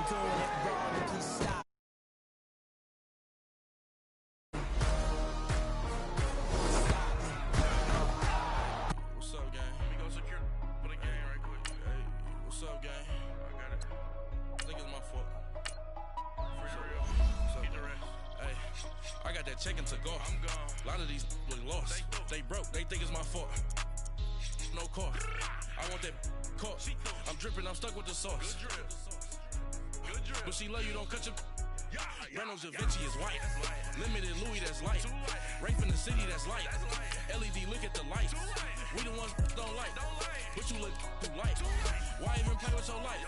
doing it wrong, please stop. What's up, gang? Let me go secure for the game right quick. Hey, what's up, gang? I got it. I think it's my fault. For real. Keep the rest. Hey, I got that check-in to go. I'm gone. A lot of these look lost. They broke. They think it's my fault. No car. I want that caught. I'm dripping. I'm stuck with the sauce. Good drip. But she love you. Don't cut your. Reynolds Da Vinci is white. Limited Louis, that's light. Rape in the city, that's light. LED, look at the lights. We the ones don't like. But you look too light. Why even play with your life?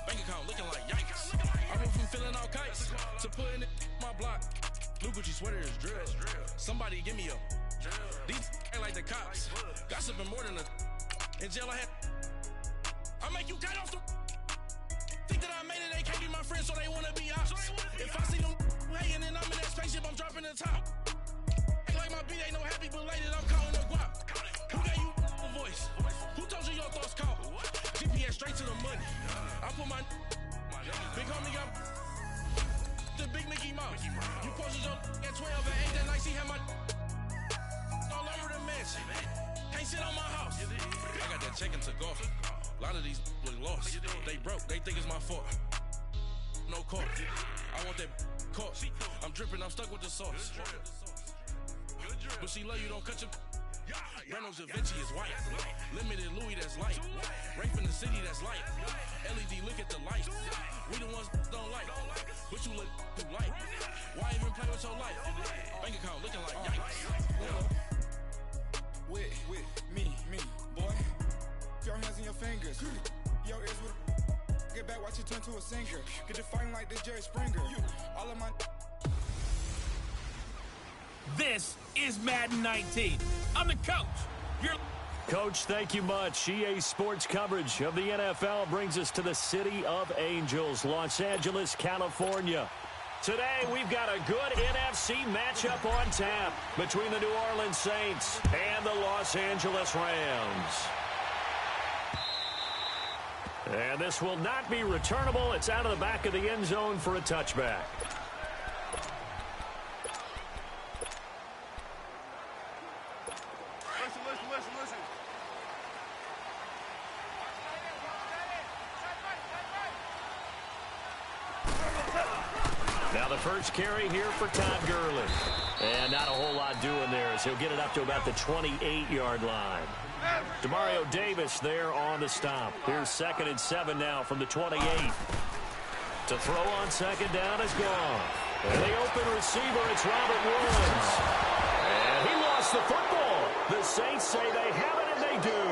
Bank account looking like yikes. I went from filling out kites to putting it in my block. Blue Gucci sweater is drill. Somebody give me a. These ain't like the cops. Gossiping more than a. In jail I had. I make you cut off the. Think that I made it, they can't be my friends, so they wanna be ops. If I see them hating and I'm in that spaceship, I'm dropping the top. Ain't like my beat ain't no happy belated, I'm calling the guap. Who gave you a voice? Who told you your thoughts count? GPS straight to the money. I put my big homie got the big Mickey Mouse. You posted your at 12 and 8 that night, she had my all over the mansion. Can't sit on my house. I got that check-in to go. A lot of these look lost. They broke. They think it's my fault. No car. I want that caught. I'm dripping. I'm stuck with the sauce. But she love you. Don't cut your. Reynolds Da Vinci is white. Limited Louis, that's light. Rape in the city, that's light. LED, look at the lights. We the ones don't like. But you look too light. Why even play with your life? Bank account looking like yikes. With me, boy. Your hands in your fingers. Your ears with a. Get back, watch you turn to a singer. Get to fighting like this Jerry Springer. All of my. This is Madden 19. I'm the coach. You're. Coach, thank you much. EA Sports coverage of the NFL brings us to the City of Angels, Los Angeles, California. Today, we've got a good NFC matchup on tap between the New Orleans Saints and the Los Angeles Rams. And this will not be returnable. It's out of the back of the end zone for a touchback. Listen. Now the first carry here for Todd Gurley. And not a whole lot doing there as he'll get it up to about the 28-yard line. Demario Davis there on the stop. Here's 2nd and 7 now from the 28. To throw on second down is gone. And the open receiver, it's Robert Woods. And he lost the football. The Saints say they have it, and they do.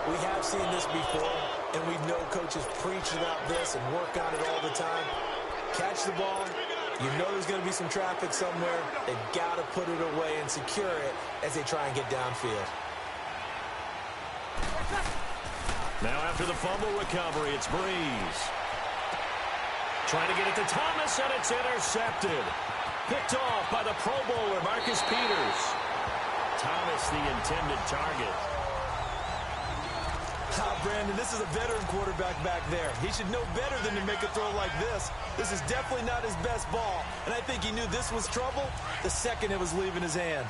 We have seen this before, and we know coaches preach about this and work on it all the time. Catch the ball. You know there's going to be some traffic somewhere. They've got to put it away and secure it as they try and get downfield. Now after the fumble recovery, it's Breeze. Trying to get it to Thomas, and it's intercepted. Picked off by the Pro Bowler, Marcus Peters. Thomas, the intended target. Brandon, this is a veteran quarterback back there. He should know better than to make a throw like this. This is definitely not his best ball, and I think he knew this was trouble the second it was leaving his hand.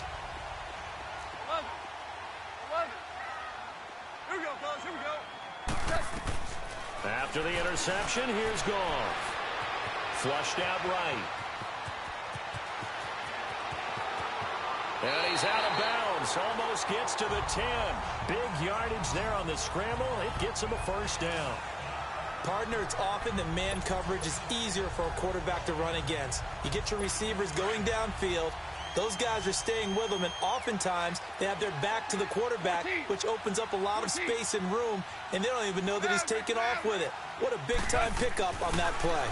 Here we go, fellas. Here we go. After the interception, here's Goff. Flushed out right. And he's out of bounds. Almost gets to the 10. Big yardage there on the scramble. It gets him a first down. Partner, it's often that man coverage is easier for a quarterback to run against. You get your receivers going downfield. Those guys are staying with them, and oftentimes they have their back to the quarterback, which opens up a lot of space and room, and they don't even know that he's taken off with it. What a big-time pickup on that play.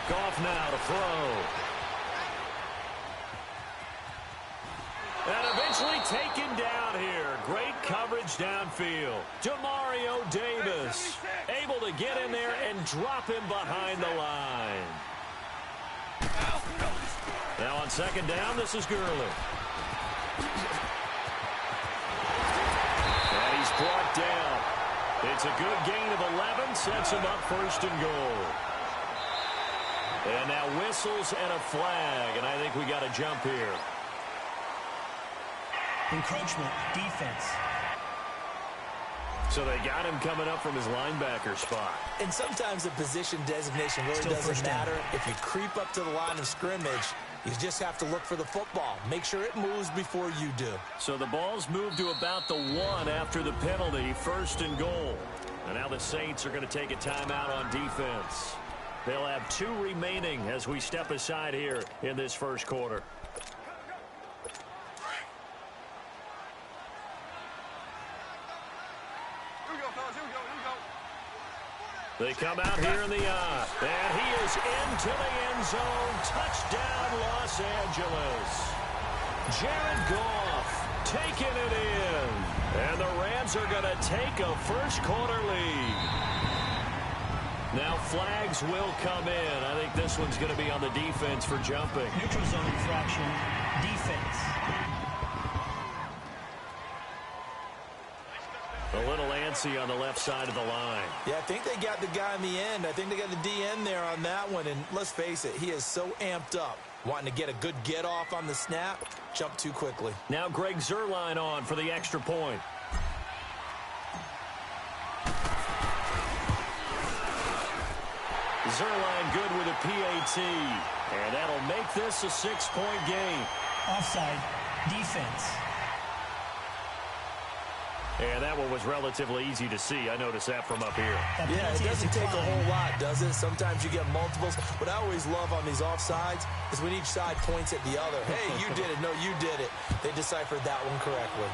Goff now to throw. And eventually taken down here. Great coverage downfield. Demario Davis able to get in there and drop him behind the line. Now on second down, this is Gurley. And he's brought down. It's It's a good gain of 11, sets him up first and goal. And now whistles and a flag, and I think we got a jump here. Encroachment, defense. So they got him coming up from his linebacker spot. And sometimes the position designation really doesn't matter. If you creep up to the line of scrimmage, you just have to look for the football. Make sure it moves before you do. So the ball's moved to about the 1 after the penalty, first and goal. And now the Saints are going to take a timeout on defense. They'll have 2 remaining as we step aside here in this first quarter. They come out here in the eye, and he is into the end zone. Touchdown, Los Angeles. Jared Goff taking it in, and the Rams are going to take a first quarter lead. Now flags will come in. I think this one's going to be on the defense for jumping. Neutral zone infraction, defense. A little antsy on the left side of the line. Yeah, I think they got the guy in the end. I think they got the DN there on that one. And let's face it, he is so amped up. Wanting to get a good get off on the snap, jump too quickly. Now Greg Zuerlein on for the extra point. Zuerlein good with a PAT. And that'll make this a 6-point game. Offside, defense. And that one was relatively easy to see. I noticed that from up here. Yeah, it doesn't take a whole lot, does it? Sometimes you get multiples. What I always love on these offsides is when each side points at the other. Hey, you did it. No, you did it. They deciphered that one correctly.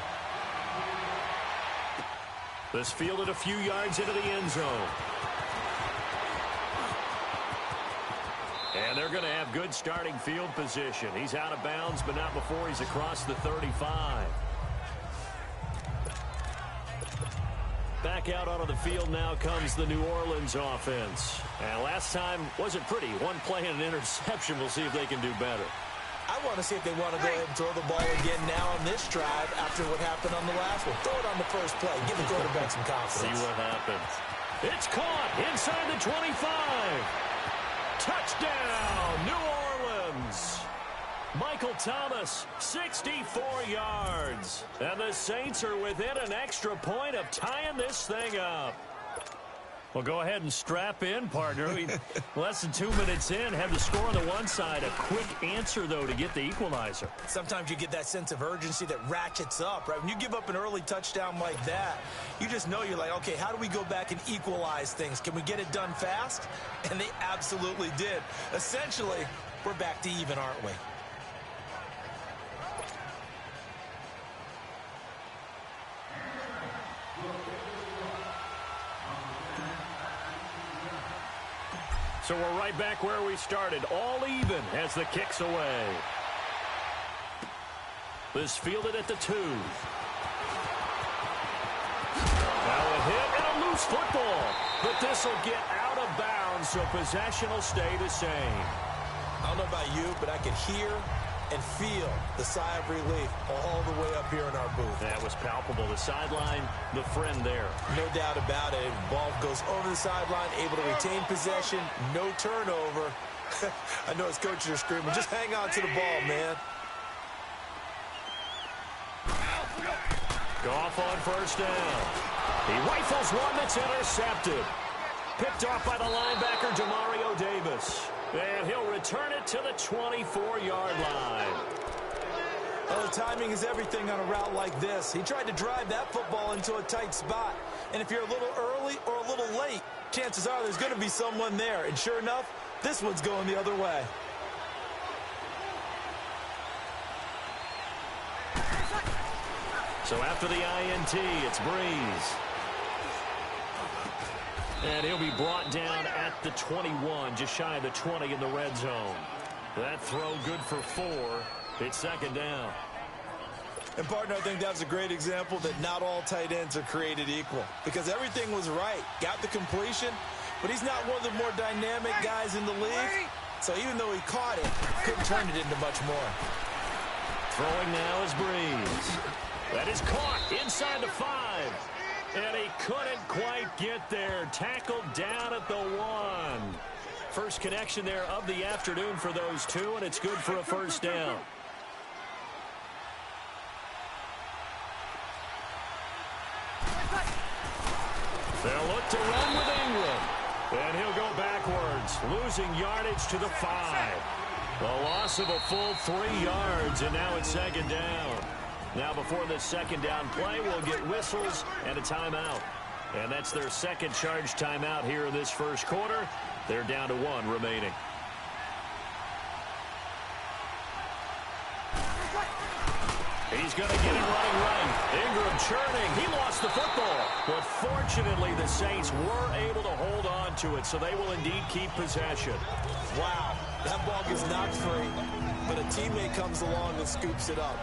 This fielded a few yards into the end zone. And they're going to have good starting field position. He's out of bounds, but not before he's across the 35. Back out onto the field now comes the New Orleans offense. And last time wasn't pretty. One play and an interception. We'll see if they can do better. I want to see if they want to go ahead and throw the ball again now on this drive after what happened on the last one. Throw it on the first play. Give the quarterback some confidence. See what happens. It's caught inside the 25. Touchdown, New Orleans. Michael Thomas, 64 yards. And the Saints are within an extra point of tying this thing up. Well, go ahead and strap in, partner. Less than 2 minutes in, have the score on the one side. A quick answer, though, to get the equalizer. Sometimes you get that sense of urgency that ratchets up, right? When you give up an early touchdown like that, you just know you're like, okay, how do we go back and equalize things? Can we get it done fast? And they absolutely did. Essentially, we're back to even, aren't we? So we're right back where we started, all even as the kick's away. This fielded at the 2. Now a hit and a loose football. But this will get out of bounds, so possession will stay the same. I don't know about you, but I could hear and feel the sigh of relief all the way up here in our booth. That was palpable. The sideline, the friend there. No doubt about it. Ball goes over the sideline, able to retain possession, no turnover. I know his coaches are screaming, just hang on to the ball, man. Goff on first down. He rifles one that's intercepted. Picked off by the linebacker, Demario Davis. And he'll return it to the 24-yard line. Well, the timing is everything on a route like this. He tried to drive that football into a tight spot. And if you're a little early or a little late, chances are there's going to be someone there. And sure enough, this one's going the other way. So after the INT, it's Breeze. And he'll be brought down at the 21, just shy of the 20 in the red zone. That throw good for 4. It's second down. And, partner, I think that was a great example that not all tight ends are created equal. Because everything was right. Got the completion, but he's not one of the more dynamic guys in the league. So even though he caught it, couldn't turn it into much more. Throwing now is Breeze. That is caught inside the 5. And he couldn't quite get there. Tackled down at the 1. First connection there of the afternoon for those two, and it's good for a first down. They'll look to run with England. And he'll go backwards, losing yardage to the 5. A loss of a full 3 yards, and now it's second down. Now before this second down play, we'll get whistles and a timeout. And that's their second charge timeout here in this first quarter. They're down to 1 remaining. He's going to get him running right. Ingram churning. He lost the football. But fortunately, the Saints were able to hold on to it, so they will indeed keep possession. Wow, that ball gets knocked free, but a teammate comes along and scoops it up.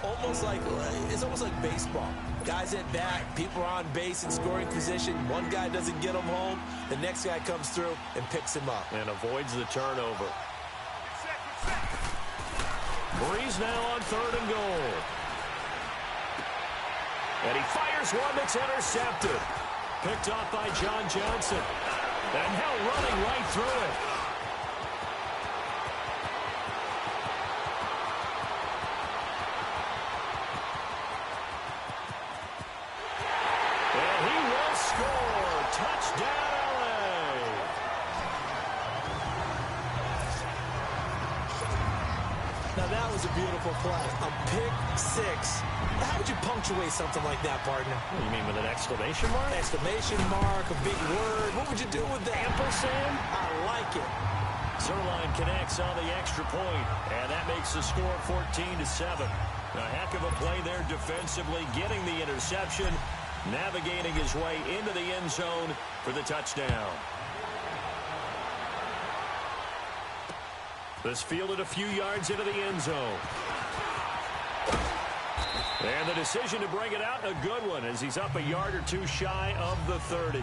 It's almost like baseball. Guys at bat, people are on base in scoring position. One guy doesn't get him home. The next guy comes through and picks him up. And avoids the turnover. Breeze now on 3rd and goal. And he fires one that's intercepted. Picked off by John Johnson. And Hill running right through it. And he will score. Touchdown, LA. Now that was a beautiful play. A pick 6. How would you punctuate something like that, partner? You mean with an exclamation mark? Exclamation mark, a big word. What would you do with that? Ampersand? I like it. Zerline connects on the extra point, and that makes the score 14-7. A heck of a play there defensively, getting the interception, navigating his way into the end zone for the touchdown. This fielded a few yards into the end zone. And the decision to bring it out, a good one, as he's up a yard or two shy of the 30.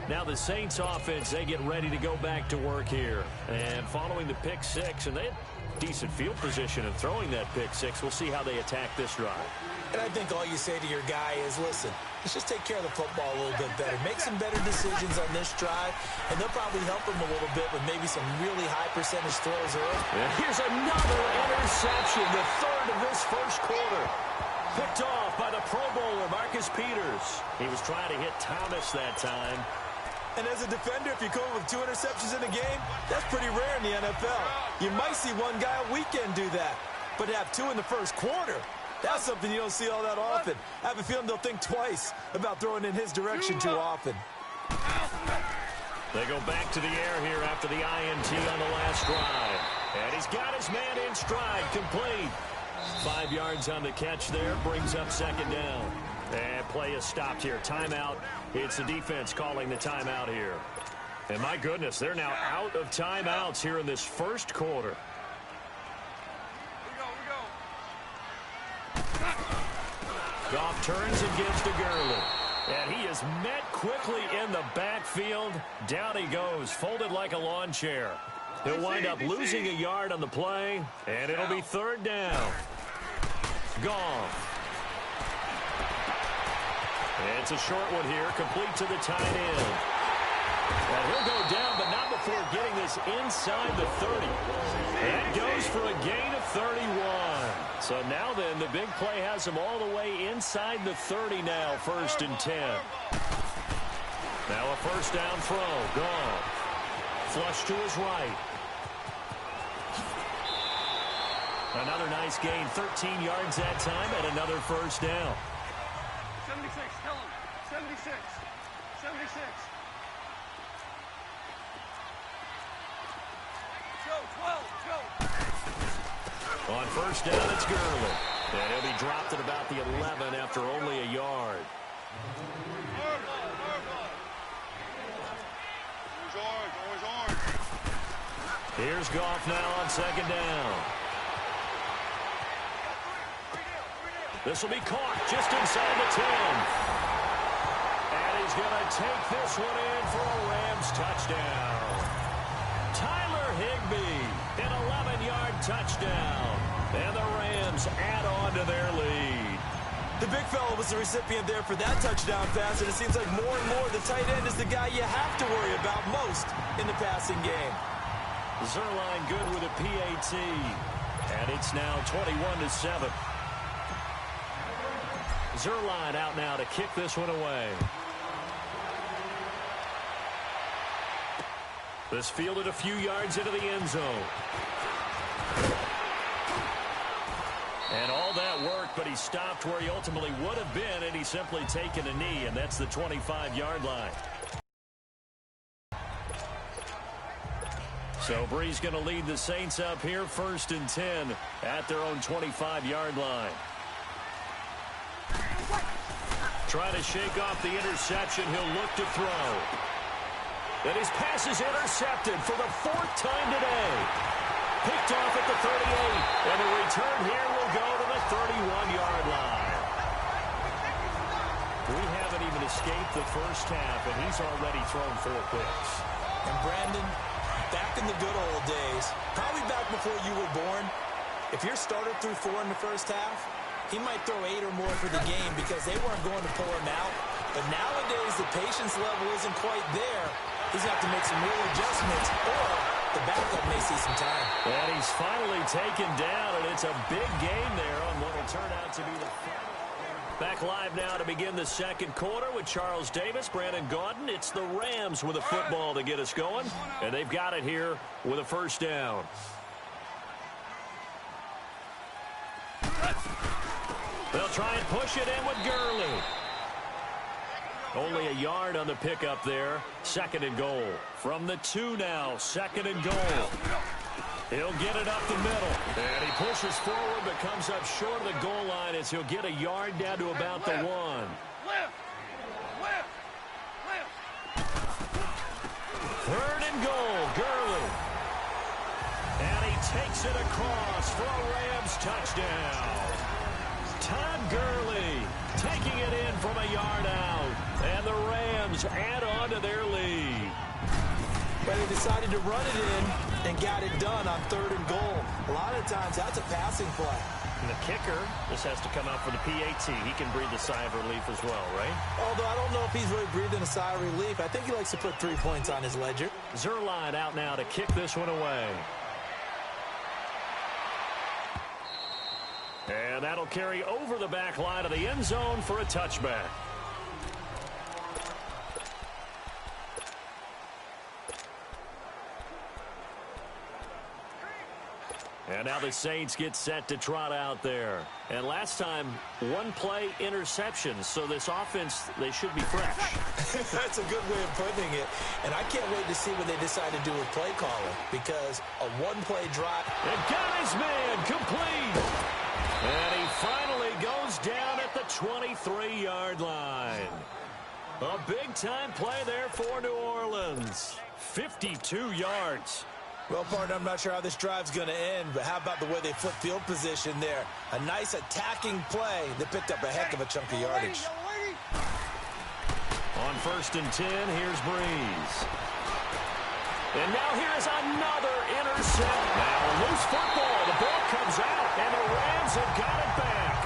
Now the Saints offense, they get ready to go back to work here. And following the pick 6, and they had decent field position in throwing that pick 6. We'll see how they attack this drive. And I think all you say to your guy is, listen, let's just take care of the football a little bit better. Make some better decisions on this drive, and they'll probably help him a little bit with maybe some really high percentage throws early. And here's another interception, the 3rd of this first quarter. Picked off by the Pro Bowler, Marcus Peters. He was trying to hit Thomas that time. And as a defender, if you come with 2 interceptions in a game, that's pretty rare in the NFL. You might see one guy a weekend do that, but to have 2 in the first quarter, that's something you don't see all that often. I have a feeling they'll think twice about throwing in his direction too often. They go back to the air here after the INT on the last drive. And he's got his man in stride, complete. 5 yards on the catch there, brings up second down. And play is stopped here. Timeout. It's the defense calling the timeout here. And my goodness, they're now out of timeouts here in this first quarter. Goff turns and gives to Gurley. And he is met quickly in the backfield. Down he goes, folded like a lawn chair. He'll wind up losing a yard on the play, and it'll be 3rd down. Goff. It's a short one here, complete to the tight end. And he'll go down, but not before getting this inside the 30. And goes for a gain of 31. So now then, the big play has him all the way inside the 30 now, 1st and 10. Now a first down throw, gone. Flush to his right. Another nice gain, 13 yards that time, and another first down. 76, tell him. 76. 76. Go, 12, go. On first down, it's Gurley. And he'll be dropped at about the 11 after only a yard. Here's Goff now on second down. This will be caught just inside the 10. And he's going to take this one in for a Rams touchdown. Tyler Higbee, an 11-yard touchdown. And the Rams Rams add on to their lead. The big fella was the recipient there for that touchdown pass, and it seems like more and more the tight end is the guy you have to worry about most in the passing game. Zerline good with a PAT, and it's now 21-7. Zerline out now to kick this one away. This fielded a few yards into the end zone. And all that worked, but he stopped where he ultimately would have been, and he's simply taken a knee, and that's the 25-yard line. So Bree's going to lead the Saints up here, 1st and 10 at their own 25-yard line. Try to shake off the interception. He'll look to throw. And his pass is intercepted for the 4th time today. Picked off at the 38. And the return here will go to the 31-yard line. We haven't even escaped the first half, and he's already thrown 4 picks. And Brandon, back in the good old days, probably back before you were born, if your starter threw 4 in the first half, he might throw 8 or more for the game because they weren't going to pull him out. But nowadays, the patience level isn't quite there. He's going to have to make some real adjustments, or the backup may see some time. And he's finally taken down, and it's a big game there on what will turn out to be the final. Back live now to begin the second quarter with Charles Davis, Brandon Gaudin. It's the Rams with a football to get us going, and they've got it here with a 1st down. They'll try and push it in with Gurley. Only a yard on the pickup there. 2nd and goal. From the 2 now, 2nd and goal. He'll get it up the middle. And he pushes forward but comes up short of the goal line as he'll get a yard down to about the 1. Third and goal, Gurley. And he takes it across for a Rams touchdown. Todd Gurley taking it in from a yard out. And the Rams add on to their lead. But they decided to run it in and got it done on 3rd and goal. A lot of times that's a passing play. And the kicker, this has to come out for the PAT. He can breathe a sigh of relief as well, right? Although I don't know if he's really breathing a sigh of relief. I think he likes to put 3 points on his ledger. Zerline out now to kick this one away. And that'll carry over the back line of the end zone for a touchback. And now the Saints get set to trot out there. And last time, 1-play interception. So this offense, they should be fresh. That's a good way of putting it. And I can't wait to see what they decide to do with play calling. Because a 1-play drive. And got his man complete. And he finally goes down at the 23-yard line. A big-time play there for New Orleans. 52 yards. Well, partner, I'm not sure how this drive's going to end, but how about the way they flip field position there? A nice attacking play that picked up a heck of a chunk of yardage. On 1st and 10, here's Breeze. And now here's another intercept. Now a loose football. The ball comes out, and the Rams have got it back.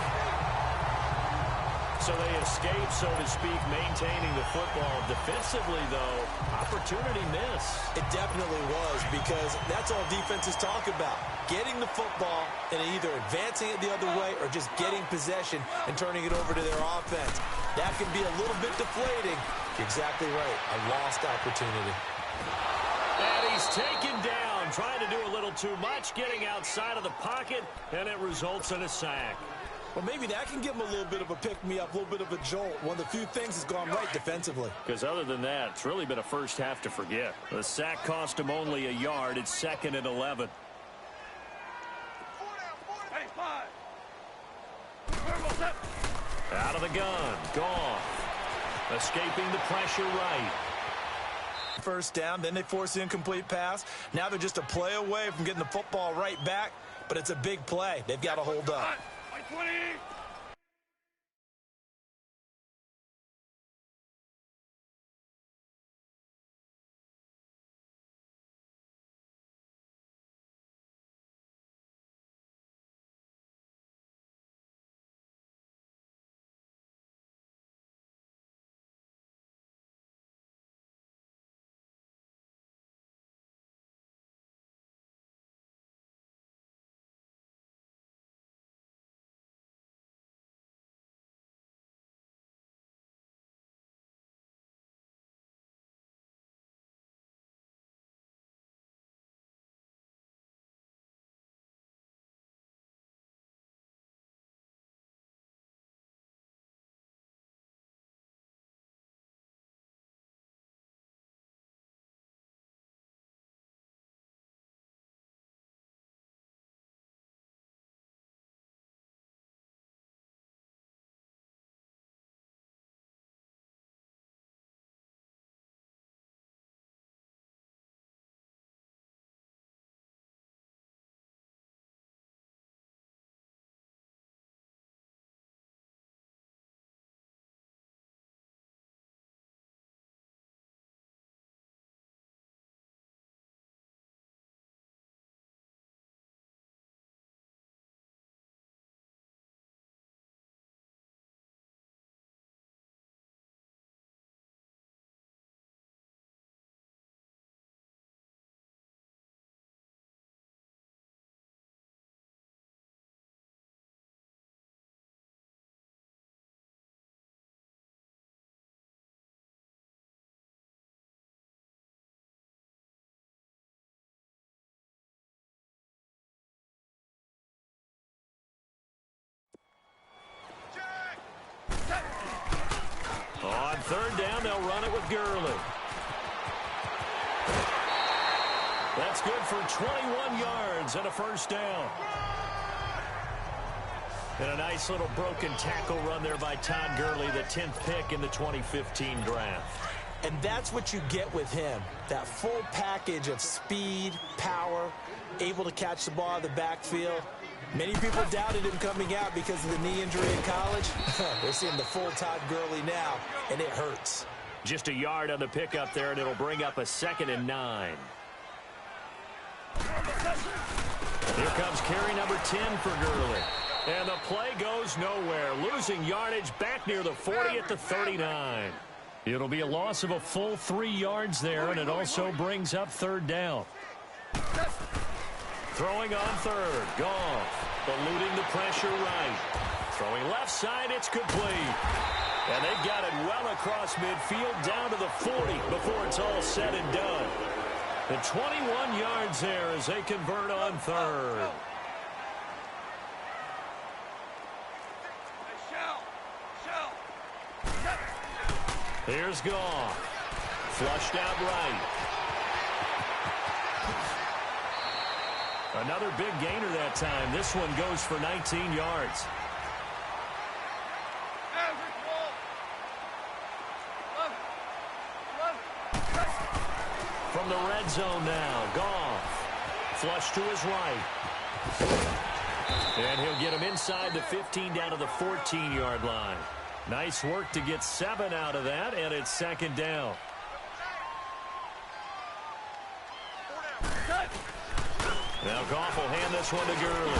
So they escape, so to speak, maintaining the football. Defensively, though, opportunity miss. It definitely was, because that's all defenses talk about. Getting the football and either advancing it the other way or just getting possession and turning it over to their offense. That can be a little bit deflating. You're exactly right. A lost opportunity. And he's taken down, trying to do a little too much, getting outside of the pocket, and it results in a sack. Well, maybe that can give him a little bit of a pick-me-up, a little bit of a jolt. One of the few things that's gone right defensively. Because other than that, it's really been a first half to forget. The sack cost him only a yard. It's 2nd and 11. Hey, 5. Out of the gun. Goff. Escaping the pressure right. First down, then they force the incomplete pass. Now they're just a play away from getting the football right back, but it's a big play. They've got to hold up. 20. third down, they'll run it with Gurley. That's good for 21 yards and a first down. And a nice little broken tackle run there by Todd Gurley, the 10th pick in the 2015 draft. And that's what you get with him, that full package of speed, power, able to catch the ball out of the backfield. Many people doubted him coming out because of the knee injury in college. We're seeing the full Todd Gurley now, and it hurts. Just a yard on the pickup there, and it'll bring up a 2nd and 9. Here comes carry number 10 for Gurley. And the play goes nowhere, losing yardage back near the 40 at the 39. It'll be a loss of a full 3 yards there, and it also brings up third down. Throwing on third, Goff, eluding the pressure right. Throwing left side, it's complete. And they've got it well across midfield down to the 40 before it's all said and done. The 21 yards there as they convert on third. Here's Goff. Flushed out right. Another big gainer that time. This one goes for 19 yards. From the red zone now, Goff. Flush to his right. And he'll get him inside the 15 down to the 14-yard line. Nice work to get 7 out of that, and it's 2nd down. Now Goff will hand this one to Gurley.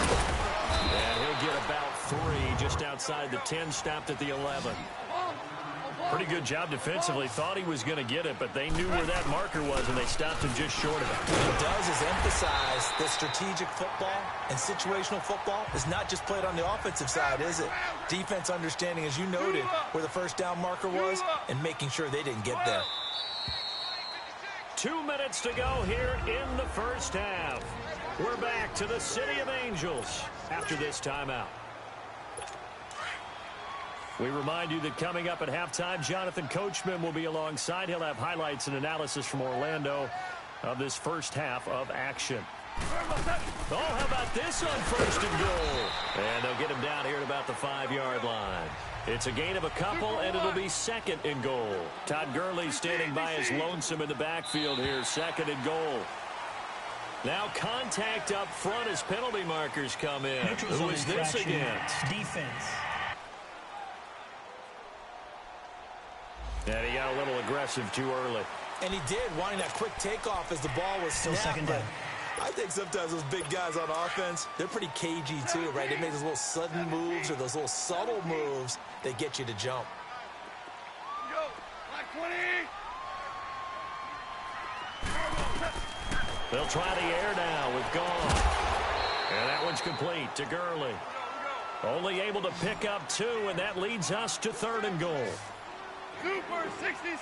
And he'll get about 3 just outside the 10, stopped at the 11. Pretty good job defensively. Thought he was going to get it, but they knew where that marker was, and they stopped him just short of it. What it does is emphasize that strategic football and situational football is not just played on the offensive side, is it? Defense understanding, as you noted, where the first down marker was and making sure they didn't get there. 2 minutes to go here in the first half. We're back to the City of Angels after this timeout. We remind you that coming up at halftime, Jonathan Coachman will be alongside. He'll have highlights and analysis from Orlando of this first half of action. Oh, how about this on first and goal? And they'll get him down here at about the 5-yard line. It's a gain of a couple, and it'll be 2nd and goal. Todd Gurley standing by his lonesome in the backfield here, 2nd and goal. Now contact up front as penalty markers come in. Who is this against? Defense. And he got a little aggressive too early. And he did, wanting that quick takeoff as the ball was Still snapped. 2nd down. I think sometimes those big guys on offense, they're pretty cagey too, right? They make those little sudden moves or those little subtle moves that get you to jump. Go, like 20. They'll try the air now with Goff. And that one's complete to Gurley. Only able to pick up 2, and that leads us to 3rd and goal. Super 66.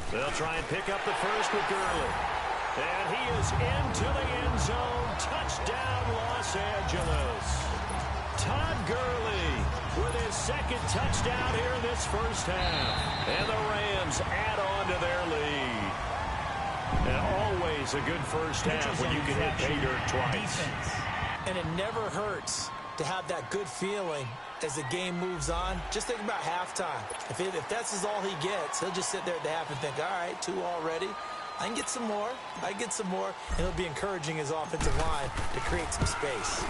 They'll try and pick up the first with Gurley. And he is into the end zone. Touchdown, Los Angeles. Todd Gurley with his 2nd touchdown here in this first half. And the Rams add on to their lead. And always a good first half when you can hit pay dirt twice. Defense. And it never hurts to have that good feeling as the game moves on. Just think about halftime. If that's all he gets, he'll just sit there at the half and think, all right, 2 already. I can get some more. I get some more. And he'll be encouraging his offensive line to create some space.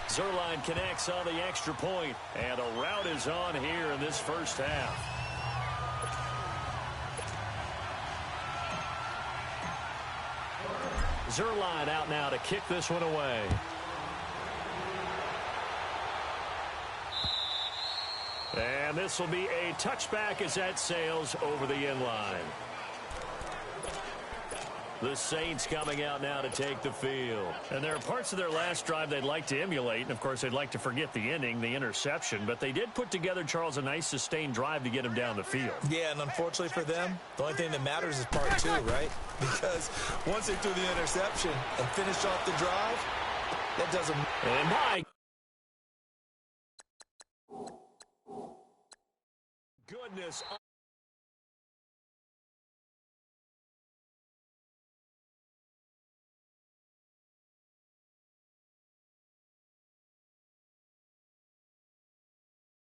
Zuerlein connects on the extra point, and a rout is on here in this first half. Zuerlein out now to kick this one away. And this will be a touchback as that sails over the end line. The Saints coming out now to take the field. And there are parts of their last drive they'd like to emulate. And, of course, they'd like to forget the inning, the interception. But they did put together, Charles, a nice sustained drive to get him down the field. Yeah, and unfortunately for them, the only thing that matters is part 2, right? Because once they threw the interception and finished off the drive, that doesn't... And Mike. Goodness.